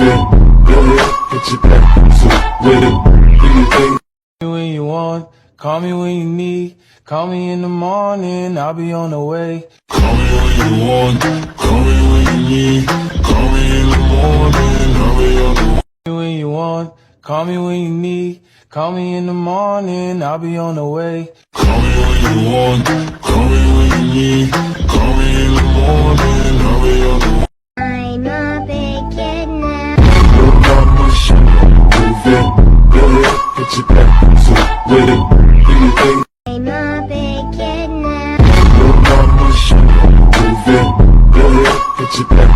it. Go ahead, put your back to with it. Do your thing. When you want, call me when you need. Call me in the morning, I'll be on the way. Call me when you want, call me when you need. Call me in the morning, I'll be on the way. When you want, call me when you need. Call me in the morning, I'll be on the way. Call me when you want, call me when you need. Call me in the morning, I'll be on the way. I'm a big kid now. Little mama, show move it. Go ahead, put your back to with it. Do your thing. I'm a big kid now. Little mama, show move it. Go ahead, put your back.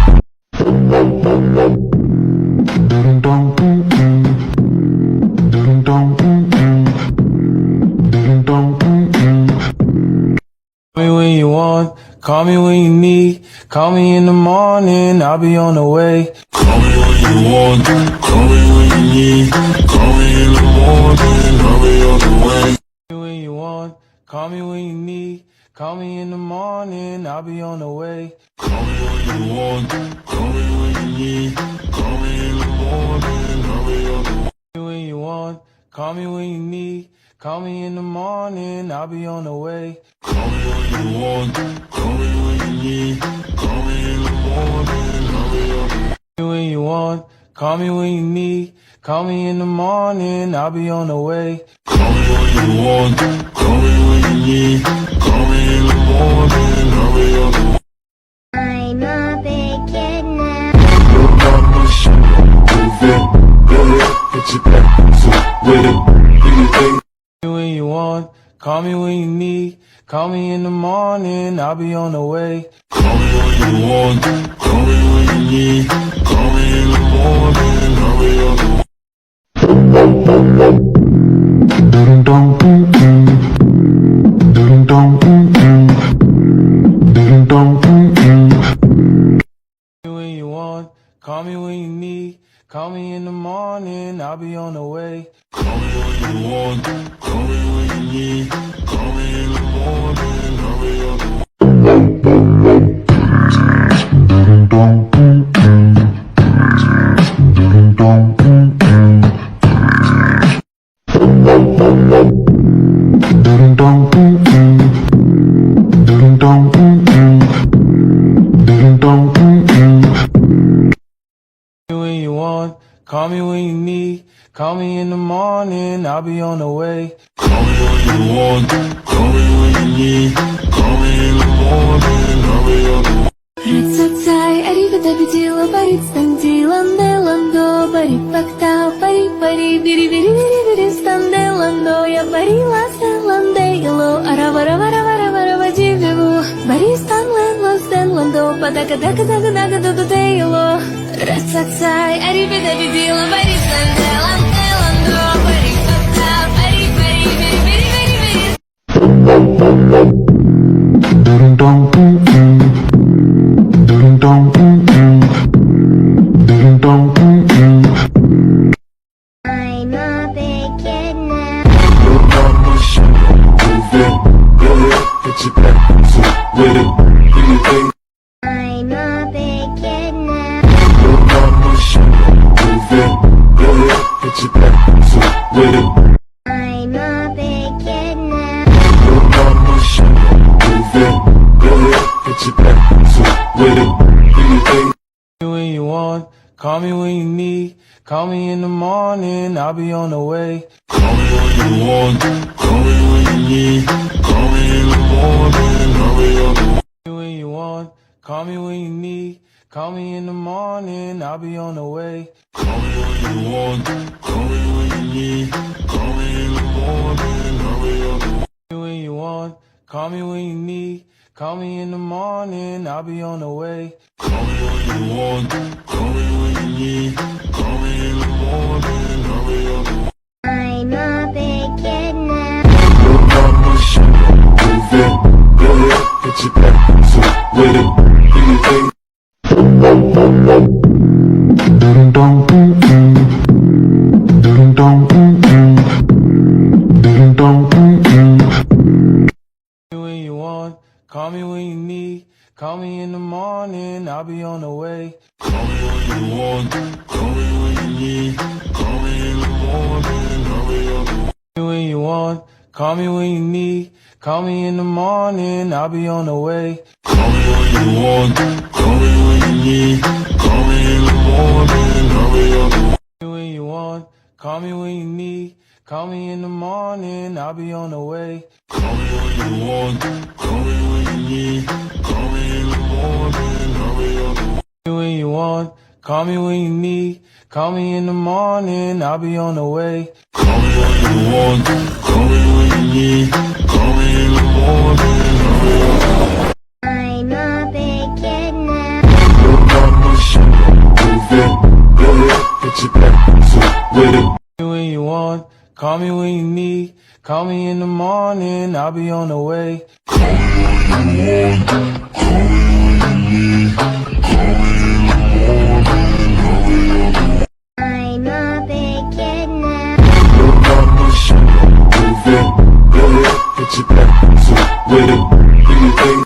Call me when you want, call me when you need. Call me in the morning, I'll be on the way. Call me when you want, call me when you need. Call me in the morning, I'll be on the way. When you want, call me when you need. Call me in the morning, I'll be on the way. Call me when you want, call me when you need. Call me in the morning, I'll be on the way. When you want, call me when you need. Call me in the morning, I'll be on the way. Call me when you want, call me when you need. Call me in the morning, I'll be on the way. When you want, call me when you need. Call me in the morning, I'll be on the way. Call me when you want, call me when you need. Call me in the morning, I'll be on the way. I'm a big kid now. Little mama, show move it. Go ahead, put your back to with it. Do your thing. When you want, call me when you need. Call me in the morning, I'll be on the way. Call me when you want, call me when you need. Call me in the morning, I'll be on the way. When you want, call me when you need. Call me in the morning, I'll be on the way. Call me when you want, call me when you need. Call me in the morning, I'll be on the way. When you want, call me when you need. Call me in the morning, I'll be on the way. Call me when you want, call me when you need. Call me in the morning, I'll be on the way. Рацацай, аривида бедила, барит стандиланде ландо, барит фактау, пари пари, бири бири бири бири станде ландо, я барила стеланде ело, аравара вара вара вара вадивеву, бари станлен лостен ландо, падака дака дака дака дододе ело. Рацацай, аривида бедила, барит стандиланде ландо, барит фактау, пари пари, бири бири бири бири. I'm a big kid now. Little mama, show move it. Go ahead, put your back to with it. Do your thing. I'm a big kid now. Little mama, show move it. Go ahead, put your back to with it. I'm a big kid now. Little mama, show move it. Go ahead, put your back to with it. Do your thing. When you want, call me when you need. Call me in the morning, I'll be on the way. Call me when you want, call me when you need. Call me in the morning, I'll be on the way. When you want, call me when you need. Call me in the morning, I'll be on the way. Call me when you want, call me when you need. Call me in the morning, I'll be on the way. When you want, call me when you need. Call me in the morning, I'll be on the way. Call me when you want, call me when you need. Call me in the morning, I'll be on the way. I'm a big kid now. Little mama, show move it. Go ahead, put your back to with it. Do your thing. When you want, call me when you need. Call me in the morning, I'll be on the way. Call me when you want, call me when you need. Call me in the morning, I'll be on the way. When you want, call me when you need. Call me in the morning, I'll be on the way. Call me when you want, call me when you need. Call me in the morning, I'll be on the way. When you want, call me when you need. Call me in the morning, I'll be on the way. Call me when you want, call me when you need. Call me in the morning, I'll be on the way. When you want, call me when you need. Call me in the morning, I'll be on the way. Call me when you want, call me when you need. Call me in the morning, I'll be on the way. I'm a big kid now. Your mama should move it. Go ahead, put your back to with it. When you want, call me when you need. Call me in the morning, I'll be on the way. Call me when you want, call me when you need. Call me in the morning, I'll be on the way. I'm a big kid now. Your mama should move it. Go ahead, put your back to with it. Do your thing.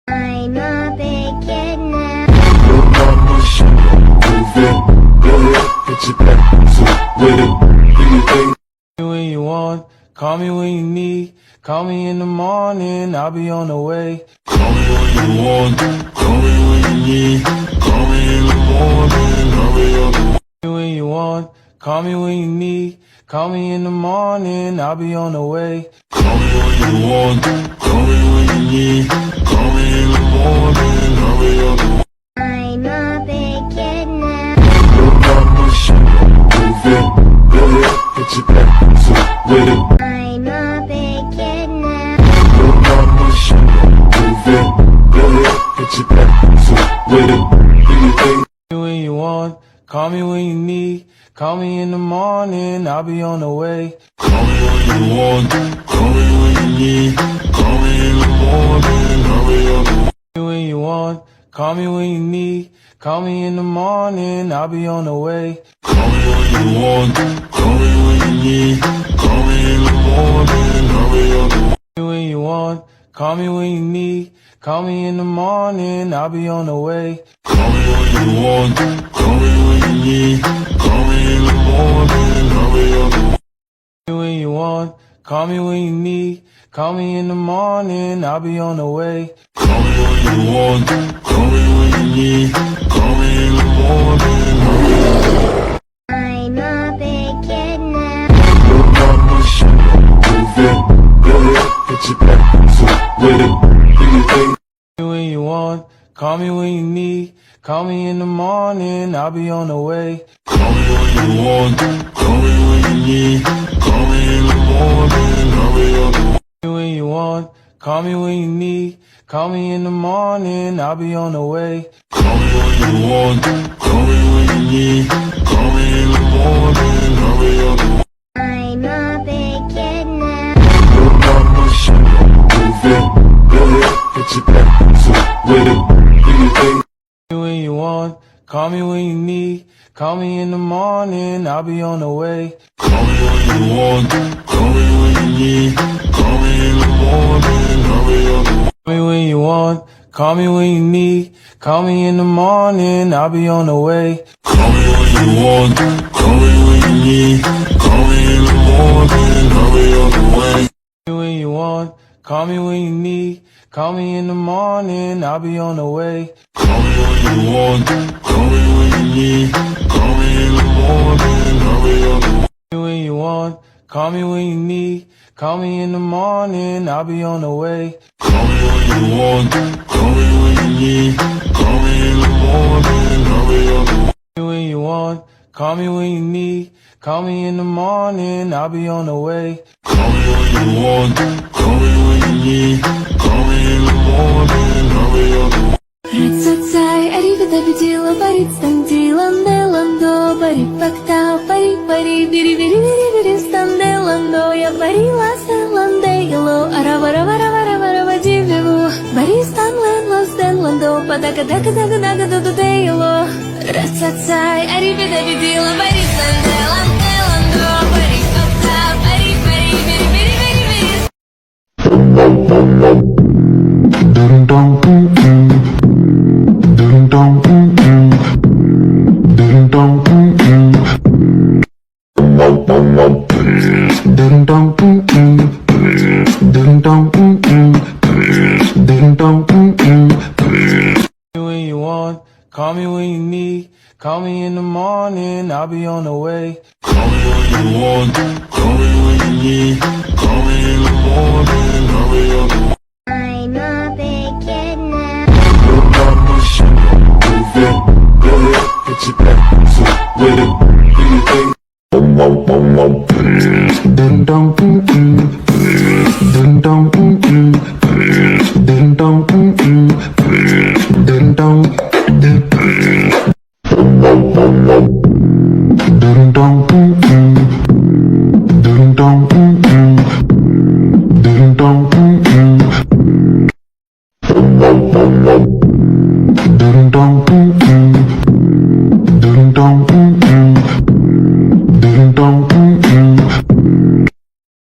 I'm a big kid now. Your mama should move it. Go ahead, put your back to with it. Do your thing. When you want, call me when you need. Call me in the morning, I'll be on the way. Call me when you want, call me when you need. Call me in the morning, I'll be on the way. When you want, call me when you need. Call me in the morning, I'll be on the way. Call me when you want, call me when you need. Call me in the morning, I'll be on the way. I'm a big kid now. Your mama should move it. Go ahead, put your back to with it. I'm a big kid now. Your mama should move it. Go ahead, put your back to with it. Do your thing. When you want, call me when you need. Call me in the morning, I'll be on the way. Call me when you want, call me when you need. Call me in the morning, I'll be on the way. When you want, call me when you need. Call me in the morning, I'll be on the way. Call me when you want, call me when you need. Call me in the morning, I'll be on the way. When you want, call me when you need. Call me in the morning, I'll be on the way. Call me when you want, call me when you need. Call me in the morning, I'll be on the way. When you want, call me when you need. Call me in the morning, I'll be on the way. Call me when you want, call me when you need. Call me in the morning, I'll be on the way. I'm a big kid now. Your mama should move it. Go ahead, put your back to with it. Do your thing. When you want, call me when you need. Call me in the morning, I'll be on the way. Call me when you want, call me when you need. Call me in the morning, I'll be on the way. When you want, call me when you need. Call me in the morning, I'll be on the way. Call me when you want, call me when you need. Call me in the morning, I'll be on the way. I'm a big kid now. Your mama should move it. Go ahead, put your back to with it. Do your thing. When you want, call me when you need. Call me in the morning, I'll be on the way. Call me when you want, call me when you need. Call me in the morning, I'll be on the way. Call me when you want, call me when you need. Call me in the morning, I'll be on the way. Call me when you want, call me when you need. Call me in the morning, I'll be on the way. When you want, call me when you need. Call me in the morning, I'll be on the way. Call me when you want, call me when you need. Call me in the morning, I'll be on the way. When you want, call me when you need. Call me in the morning, I'll be on the way. Call me when you want, call me when you need. Call me in the morning, I'll be on the way. When you want, call me when you need. Call me in the morning, I'll be on the way. Call me when you want, call me when you need. Call me in the morning, I'll be on the way. Рацацай, аривидабидила, баритстандила, неландо, барипактау, пари-пари, бири-бири-бири-бири, станделандо, я барила селандейло, аравараваравараварава дивеву, баристанленло, стенландо, падака-дака-дака-дака-ду-ду-дейло. Рацацай, аривидабидила, баритстандела, неландо, барипактау, пари-пари, бири-бири-бири-бири. Dum dum dum dum. call me when you need. Call me in the morning, I'll be on the way. Call me when you want, call me when you need. Call me in the morning, I'll be on the way. I'm a big kid now. Your mama should move it. Go ahead, put your back to with it. Do your thing. Ding dong, ding dong, ding dong, ding dong, ding dong, ding dong, ding dong, ding dong, ding dong, ding dong.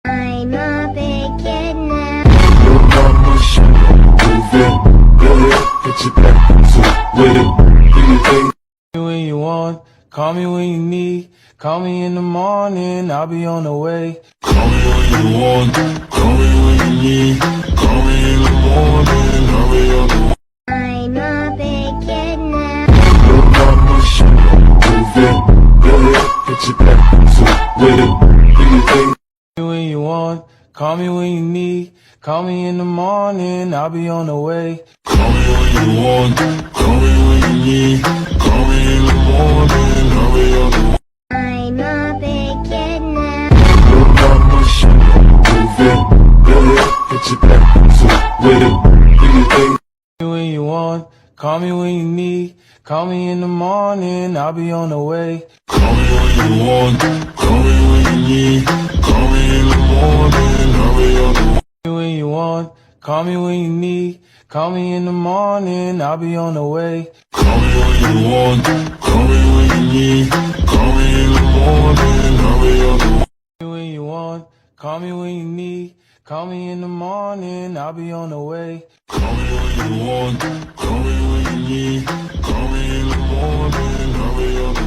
I'm a big kid now. Your mama should move it. Go ahead, put your back to with it. Do your thing. When you want, call me when you need. Call me in the morning, I'll be on the way. Call me when you want, call me when you need. Call me in the morning, I'll be on the way. I'm a big kid now. Your mama should move it. Go ahead, put your back to with it. Do your thing. When you want, call me when you need. Call me in the morning, I'll be on the way. Call me when you want, call me when you need. Call me in the morning, I'll be on the way. I'm a big kid now. Your mama should move it. Go ahead, put your back to with it. Do your thing. When you want, call me when you need. Call me in the morning, I'll be on the way. Call me when you want, call me when you need. Call me in the morning, I'll be on the way. When you want, call me when you need. Call me in the morning, I'll be on the way. Call me when you want, call me when you need. Call me in the morning, I'll be on the way. When you want, call me when you need. Call me in the morning, I'll be on the way. Call me when you want, call me when you need. Call me in the morning, I'll be on the way.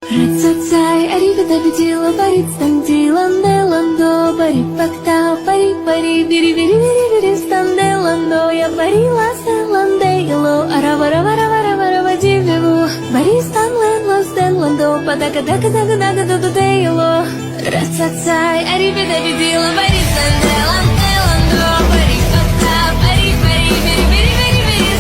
Рацацай, аривидабиди, лабарит, станди, ланде, ландо, бари, пактау, пари, пари, бири, бири, бири, бири, станде, ландо, я бари, ласта, ланде, ило, аравара, вара, вара, вара, вадивлеву, бари, стан, лен, ластен, ландо, падака, дака, дака, дака, дака, де, ило. Рацацай, аривидабиди, лабарит, станде, ланде, ландо, бари, пактау, пари, пари, бири, бири, бири, бири.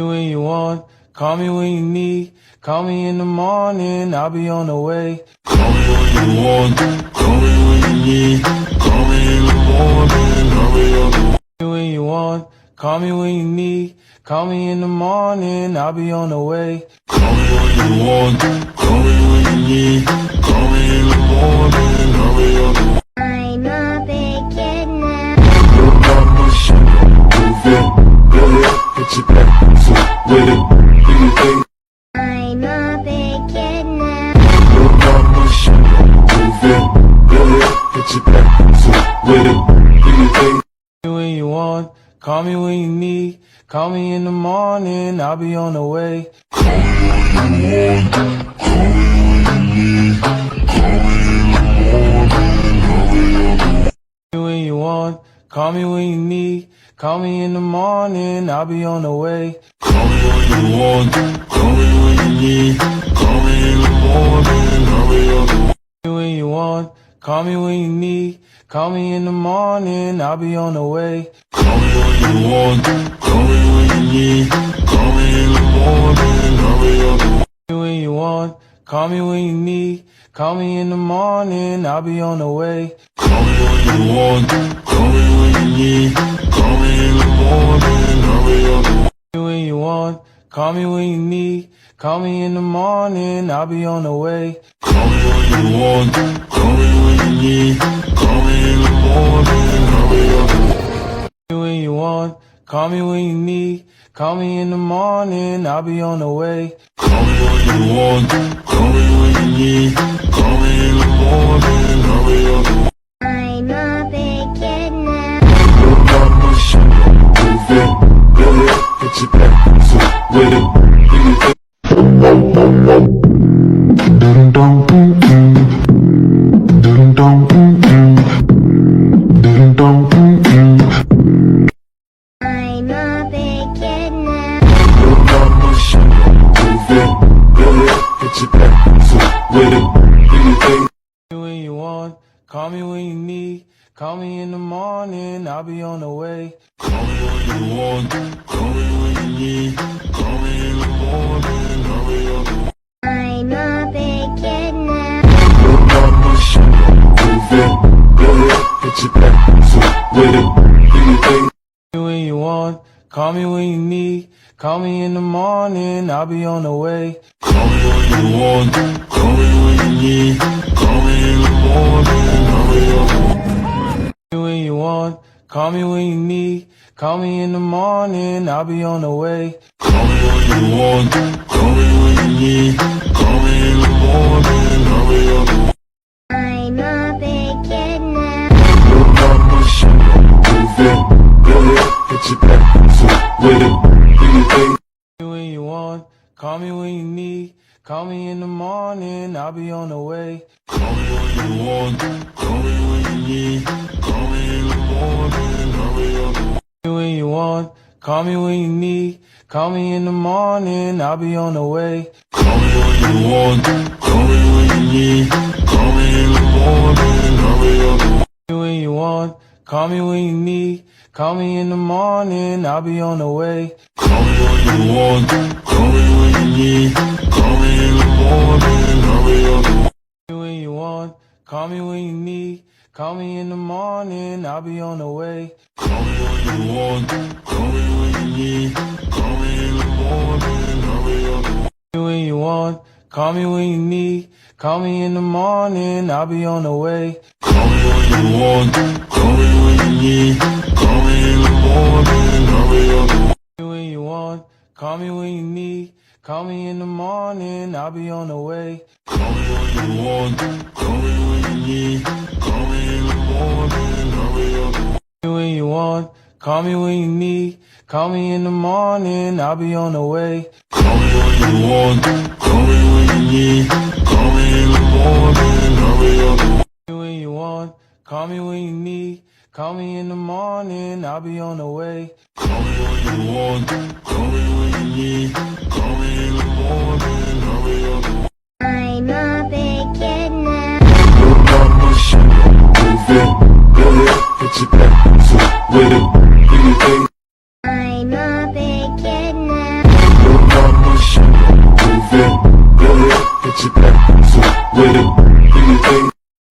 When you want, call me when you need. Call me in the morning, I'll be on the way. Call me when you want, call me when you need. Call me in the morning, I'll be on the way. When you want, call me when you need. Call me in the morning, I'll be on the way. Call me when you want, call me when you need. Call me in the morning, I'll be on the way. I'm a big kid now. Your mama should move it. Go ahead, put your back to with it. Do your thing. I'm a big kid now. Your mama should move it. Go ahead, put your back to with it. Do your thing. When you want, call me when you need. Call me in the morning, I'll be on the way. When you want, call me when you need. Call me in the morning, I'll be on the way. Call me when you want, call me when you need. Call me in the morning, I'll be on the way. When you want, call me when you need. Call me in the morning, I'll be on the way. Call me when you want, call me when you need. Call me in the morning, I'll be on the way. When you want, call me when you need. Call me in the morning, I'll be on the way. Call me when you want, call me when you need. Call me in the morning, I'll be on the way. When you want, call me when you need. Call me in the morning, I'll be on the way. Call me when you want, call me when you need. Call me in the morning, I'll be on the way. When you want, call me when you need. Call me in the morning, I'll be on the way. Call me when you want, call me when you need. Call me in the morning, I'll be on the way. I'm a big kid now. Your mama should move it. Go ahead, put your back to with it. Do your thing. Ding dong, ding dong, ding dong. I'm a big kid now. Your mama should move it. with it. Do you think? When you want, call me when you need. Call me in the morning, I'll be on the way. Call me when you want, call me when you need. Call me in the morning, I'll be on the way. I'm a big kid now. Look on my shoulder, move it. Go ahead, get your back to with it. Do you think? When you want, call me when you need. Call me in the morning, I'll be on the way. Call me when you want, call me when you need. Call me in the morning, I'll be on the way. When you want, call me when you need. Call me in the morning, I'll be on the way. Call me when you want, call me when you need. Call me in the morning, I'll be on the way. I'm a big kid now. Look on my shoulder, move it. Go ahead, get your back to with it. Do you think? When you want, call me when you need. Call me in the morning, I'll be on the way. Call me when you want, call me when you need. Call me in the morning, I'll be on the way. When you want, call me when you need. Call me in the morning, I'll be on the way. Call me when you want, call me when you need. Call me in the morning, I'll be on the way. When you want, call me when you need. Call me in the morning, I'll be on the way. Call me when you want, call me when you need. Call me in the morning, I'll be on the way. When you want, call me when you need. Call me in the morning, I'll be on the way. Call me when you want, call me when you need. Call me in the morning, I'll be on the way. When you want, call me when you need. Call me in the morning, I'll be on the way. Call me when you want, call me when you need. Call me in the morning, I'll be on the way. When you want, call me when you need. Call me in the morning, I'll be on the way. Call me when you want, call me when you need. Call me in the morning, I'll be on the way. When you want, call me when you need. Call me in the morning, I'll be on the way. Call me when you want, call me when you need. Call me in the morning, I'll be on the way. When you want, call me when you need. Call me in the morning, I'll be on the way. Call me when you want, call me when you need. Call me in the morning, I'll be on the way. I'm a big kid now. Look on my shoulder, move it. Go ahead, get your back to with it. Do you think? I'm a big kid now. Look on my shoulder, move it. Go ahead, get your back to with it. Do you think?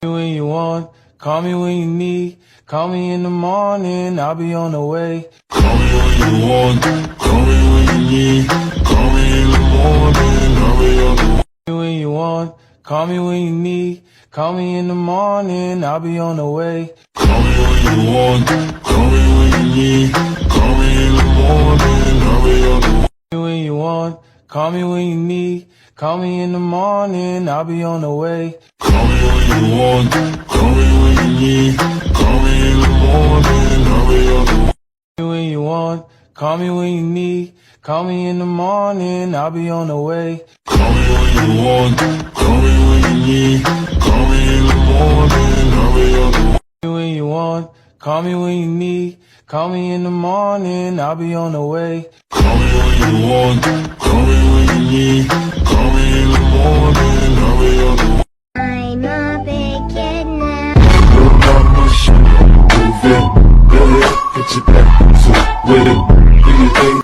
When you want, call me when you need. Call me in the morning, I'll be on the way. Call me when you want, call me when you need. Call me in the morning, I'll be on the way. When you want, call me when you need. Call me in the morning, I'll be on the way. Call me when you want, call me when you need. Call me in the morning, I'll be on the way. When you want, call me when you need. Call me in the morning, I'll be on the way. Call me when you want, call me when you need. Call me in the morning, I'll be on the way. When you want, call me when you need. Call me in the morning, I'll be on the way. Call me when you want, call me when you need. Call me in the morning, I'll be on the way. When you want, call me when you need. Call me in the morning, I'll be on the way. Call me when you want, call me when you need. Call me in the morning, I'll be on the way. I'm a big kid now. Look on my shoulder, move it. Go ahead, get your back to with it. Do you think?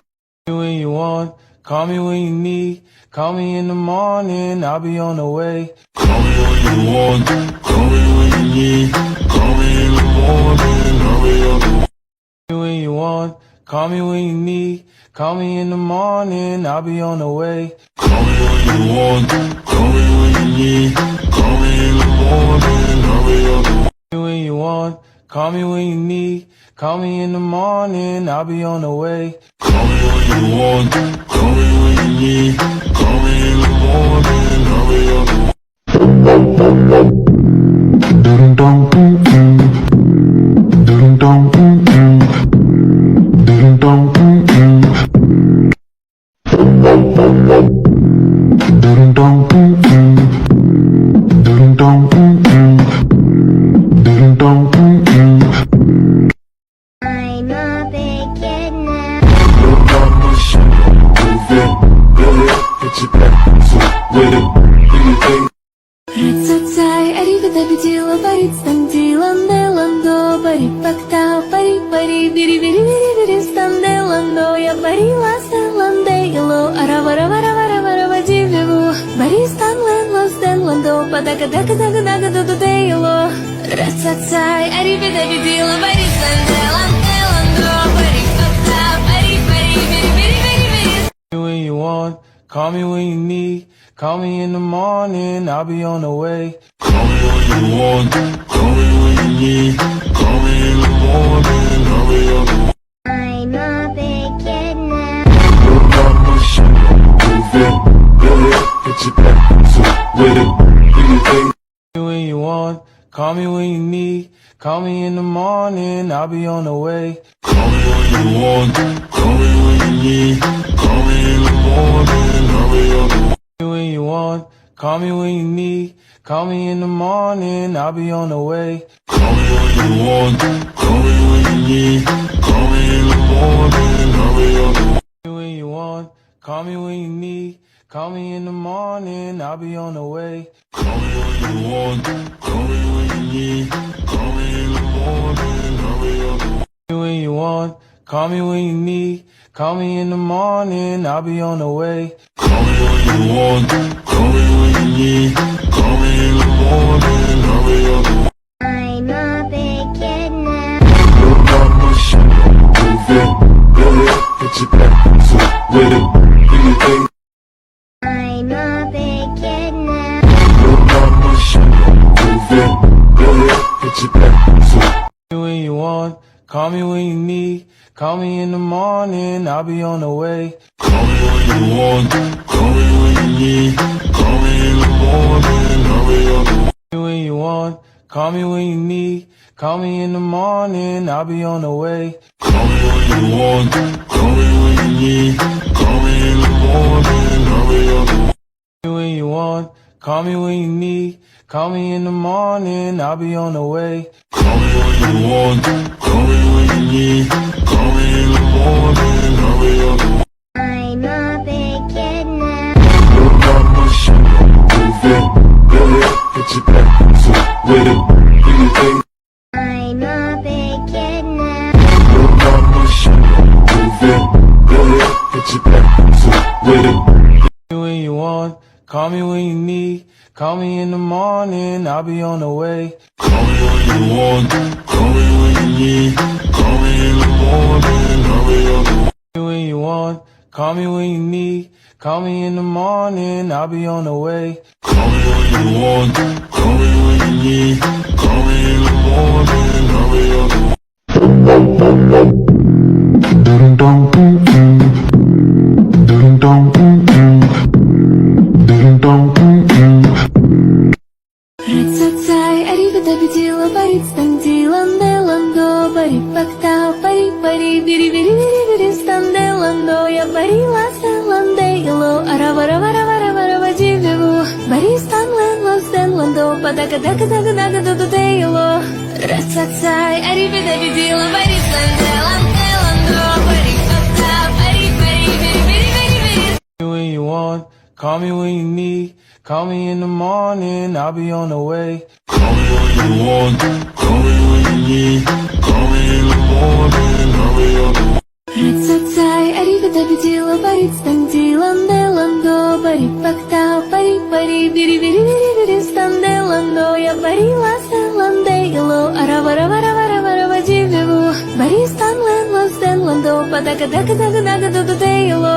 When you want, call me when you need. Call me in the morning, I'll be on the way. Call me when you want, call me when you need. Call me in the morning, I'll be on the way. When you want, call me when you need. Call me in the morning, I'll be on the way. Call me when you want, call me when you need. Call me in the morning, I'll be on the way. When you want, call me when you need. Call me in the morning, I'll be on the way. Call me when you want, call me when you need. Call me in the morning, I'll be on the way. Ding dong, ding dong, ding dong, ding dong, ding dong, ding dong. I'm a big kid now. Look on my shoulder, move it. Go ahead, get your back to with it. Do you think? Padakadakadakadakadududelo. Rasatsai, arrivederidilo, barislandelando, barifakta, bari. When you want, call me when you need. Call me in the morning, I'll be on the way. Call me when you want, call me when you need. Call me in the morning, I'll be on the way. I'm a big kid now. Look on my shoulder, move it, get your back, so with it, do your thing. When you want, call me when you need. Call me in the morning, I'll be on the way. Call me when you want, call me when you need. Call me in the morning, I'll be on the way. When you want, call me when you need. Call me in the morning, I'll be on the way. Call me when you want, call me when you need. Call me in the morning, I'll be on the way. When you want, call me when you need. Call me in the morning, I'll be on the way. Call me when you want, call me when you need. Call me in the morning, I'll be on the way. When you want, call me when you need. Call me in the morning, I'll be on the way. Call me when you want, call me when you need. Call me in the morning, I'll be on the way. I'm a big kid now. Look on my shoulder, move it, get your back, so with it, do your thing. I'm a big kid now. Look on my shoulder, move it, get your back, so When you want, call me when you need. Call me in the morning, I'll be on the way. Call me when you want, call me when you need. Call me in the morning, I'll be on the way. When you want, call me when you need. Call me in the morning, I'll be on the way. Call me when you want, call me when you need. Call me in the morning, I'll be on the way. When you want, call me when you need. Call me in the morning, I'll be on the way. Call me when you want, call me when you need. Call me in the morning, I'll be on the way. I'm a big kid now. look on my shoulder, move it, get your back, so with it, do your thing. I'm a big kid now. Look on my shoulder, move it, get your back, so with it. When you want, call me when you need. Call me in the morning, I'll be on the way. Call me when you want, call me when you need. Call me in the morning, I'll be on the way. When you want, call me when you need. Call me in the morning, I'll be on the way. Call me when you want, call me when you need. Call me in the morning, I'll be on the way. Ding dong, ding dong, ding dong. Rasatsai, arrivederidilo, barislandelando, barifakta, bari, biri, standelando, я бариласlandelo, аравараваравараварава живево, баристанлendo, падакадакадакадакадудудelo. Rasatsai, arrivederidilo, barislandelando, barifakta, biri. When you want, call me when you need. Call me in the morning, I'll be on the way. Call me when you want, call me when you need. Call me in the morning, I'll be on the way. Rasatsai, arrivederidilo, barislandelando, barifakta, bari, biri, standelando, я бариласlandelo, аравараваравараварава живево, баристанлendo, падакадакадакадудудelo.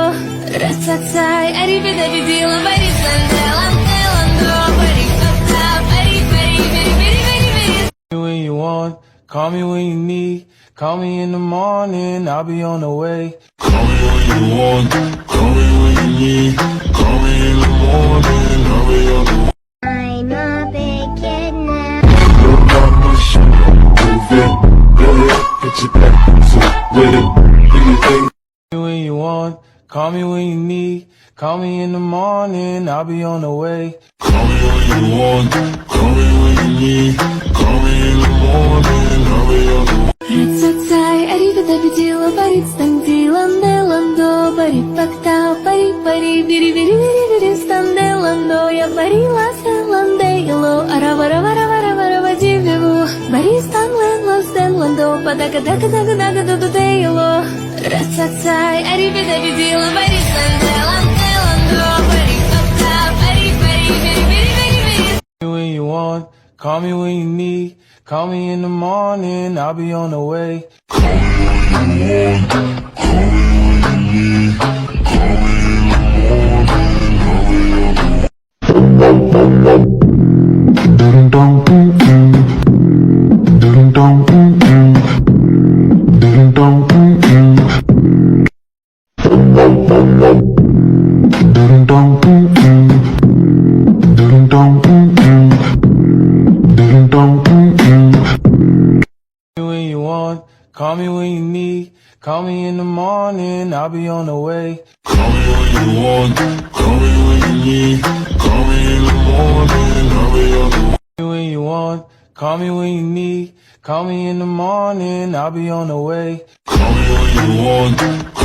Rasatsai, arrivederidilo, barislandelando, barifakta, bari. When you want, call me when you need. Call me in the morning, I'll be on the way. Call me when you want, call me when you need. Call me in the morning, I'll be on the way. I'm a big kid now. Look on my shoulder, move it, get your back, so with it, do your thing. When you want, call me when you need. Call me in the morning, I'll be on the way. Call me when you want, call me when you need. Call me in the morning, I'll be on the way. Rasatsai, arrivederidilo, barislandelando, barifakta, bari, biri, standelando, я бариласlandelo, аравараваравараварава живево, баристанлendo, падакадакадакадудудelo. Rasatsai, arrivederidilo, barislandelando, barifakta, bari. When call me when you need. Call me in the morning, I'll be on the way. When you want, call me when you need. Call me in the morning, I'll be on the way. Call me when you want, call me when you need. Call me in the morning, I'll be on the way. When you want, call me when you need. Call me in the morning, I'll be on the way. Call me when you want,